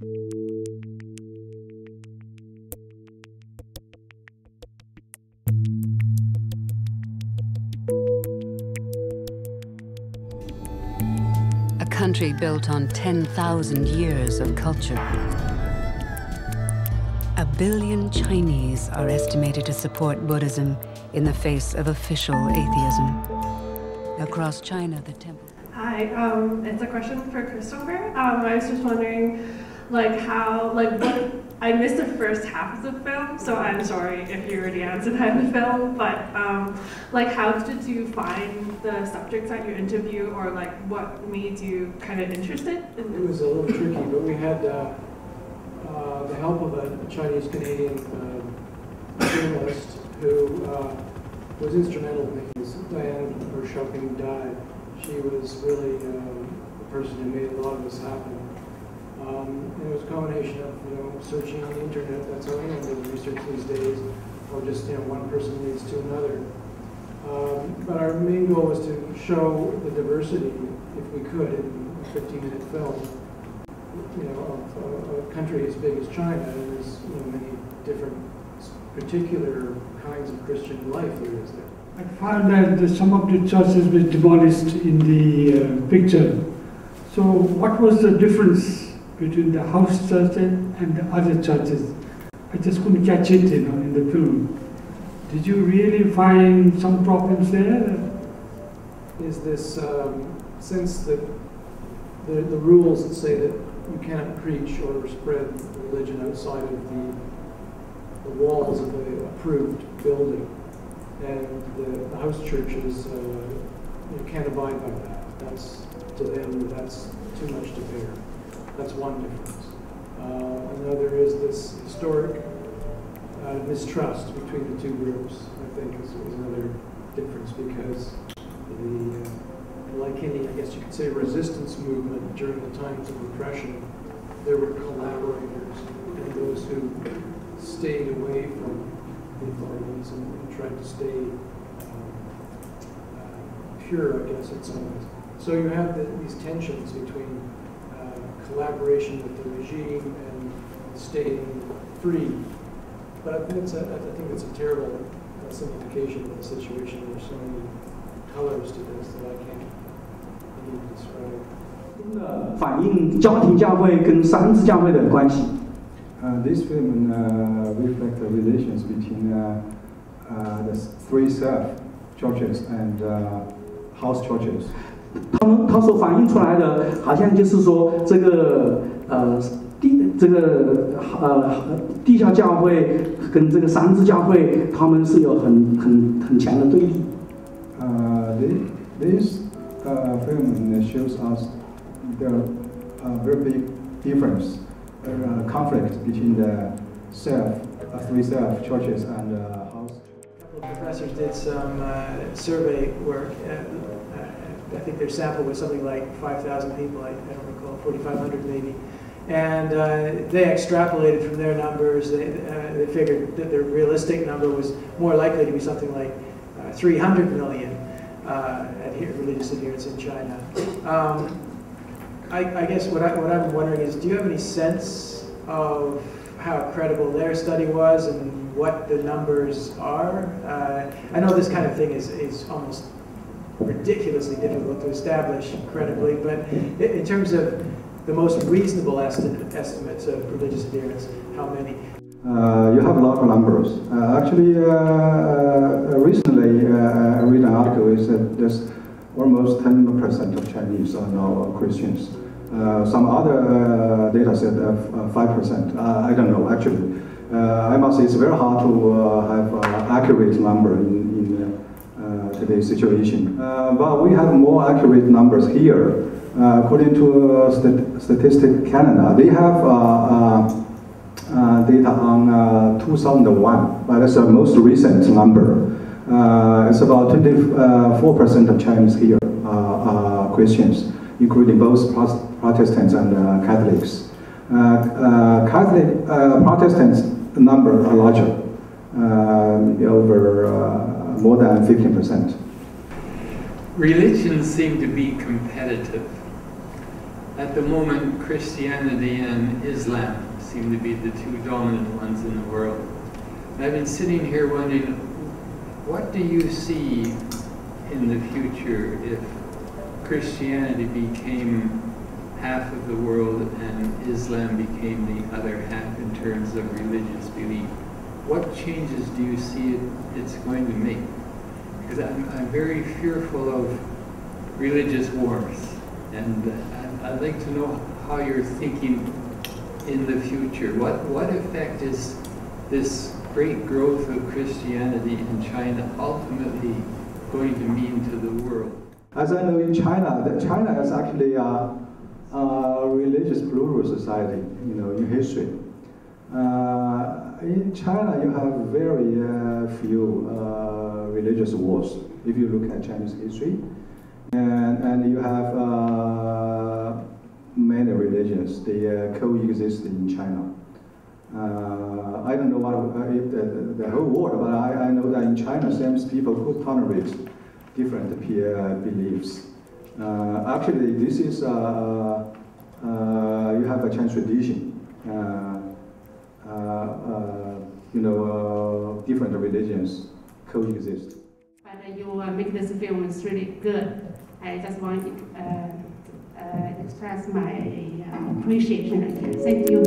A country built on 10,000 years of culture. 1 billion Chinese are estimated to support Buddhism in the face of official atheism. Across China, the temple... Hi, it's a question for Christopher. I was just wondering, what, I missed the first half of the film, so I'm sorry if you already answered that in the film, but how did you find the subjects that you interview, or what made you kind of interested? It was a little tricky, but we had the help of a Chinese-Canadian journalist who was instrumental in things. Diane Shopping died. She was really the person who made a lot of this happen. And it was a combination of searching on the internet. That's how anyone does research these days, or just one person leads to another. But our main goal was to show the diversity, if we could, in a 15-minute film. Of a country as big as China, and there's many different particular kinds of Christian life there is there. I found that some of the churches were demolished in the picture. So what was the difference between the house church and the other churches? I just couldn't catch it, in the film. Did you really find some problems there? Is this, since the rules that say that you cannot preach or spread religion outside of the walls of the approved building, and the house churches can't abide by that. That's, to them, that's too much to bear. That's one difference. Another is this historic mistrust between the two groups, I think, is another difference, because like any, I guess you could say, resistance movement during the times of repression, there were collaborators and those who stayed away from the authorities and tried to stay pure, I guess, in some ways. So you have these tensions between collaboration with the regime and staying free. But I think it's a terrible simplification of the situation. There's so many colors to this that I can't even describe. 反映家庭教会跟三自教会的关系。This film reflects the relations between the three self churches and house churches. 他所反映出来的，好像就是说地下教会跟这个三自教会，他们是有很强的对立。This film shows us there are very big difference, conflict between the three self churches and house. A couple of professors did some survey work. I think their sample was something like 5,000 people. I don't recall, 4,500 maybe. And they extrapolated from their numbers. They figured that the realistic number was more likely to be something like 300 million religious adherents in China. I guess what I'm wondering is, do you have any sense of how credible their study was and what the numbers are? I know this kind of thing is almost ridiculously difficult to establish credibly, but in terms of the most reasonable estimates of religious adherents, how many? You have a lot of numbers. Actually, recently I read an article that said there's almost 10% of Chinese are now Christians. Some other data said 5%. I don't know, actually. I must say it's very hard to have an accurate number in today's situation. But we have more accurate numbers here. According to Statistics Canada, they have data on 2001, but that's the most recent number. It's about 24% of Chinese here are Christians, including both Protestants and Catholics. Protestants number are larger, over more than 15%. Religions seem to be competitive. at the moment, Christianity and Islam seem to be the two dominant ones in the world. And I've been sitting here wondering, what do you see in the future if Christianity became half of the world and Islam became the other half in terms of religious belief? What changes do you see it's going to make? Because I'm very fearful of religious wars, and I'd like to know how you're thinking in the future. What effect is this great growth of Christianity in China ultimately going to mean to the world? As I know in China, that China is actually a religious plural society, in history. In China, you have very few religious wars, if you look at Chinese history. And you have many religions, they coexist in China. I don't know if the whole world, but I know that in China, some people could tolerate different beliefs. Actually, this is, you have a Chinese tradition. Different religions coexist. But you make this film is really good. I just want to express my appreciation again. Thank you.